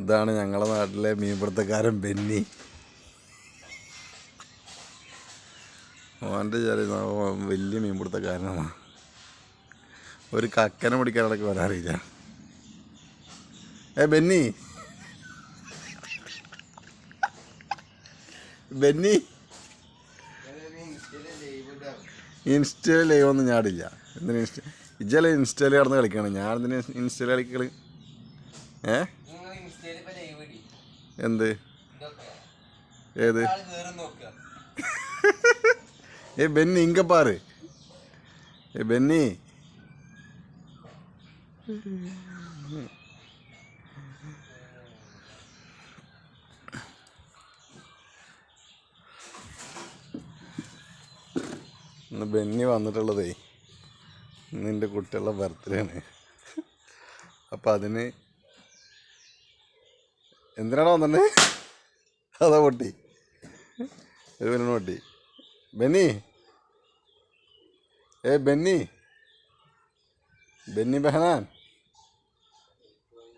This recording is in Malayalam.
ഇതാണ് ഞങ്ങളുടെ നാട്ടിലെ മീൻപിടുത്തക്കാരൻ ബെന്നി. ഓൻ്റെ വലിയ മീൻപിടുത്തക്കാരനാണ്. ഒരു കക്കനെ പിടിക്കാനൊക്കെ വരാറില്ല. ബെന്നി ബെന്നി ഇൻസ്റ്റയിൽ ലൈവ് ഒന്നും ഞാടില്ല. എന്തിനാ ഇജ്ജല്ലേ ഇൻസ്റ്റയിൽ കിടന്ന് കളിക്കണം, ഞാൻ എന്തിനാ ഇൻസ്റ്റയിൽ കളിക്കള്? എന്ത് ഏത് ബെന്നി ഇങ്ക പാറ്. ബെന്നി ഇന്ന് ബെന്നി വന്നിട്ടുള്ളതേ ഇന്ന് എൻ്റെ കുട്ടികളുടെ ബർത്ത്ഡേ ആണ്. അപ്പം അതിന് എന്തിനാണോ വന്നിട്ട് അതാ പൊട്ടി, ഒരു ബലൂൺ പൊട്ടി. ബെന്നി ബെന്നി ബെന്നി ബെഹനാൻ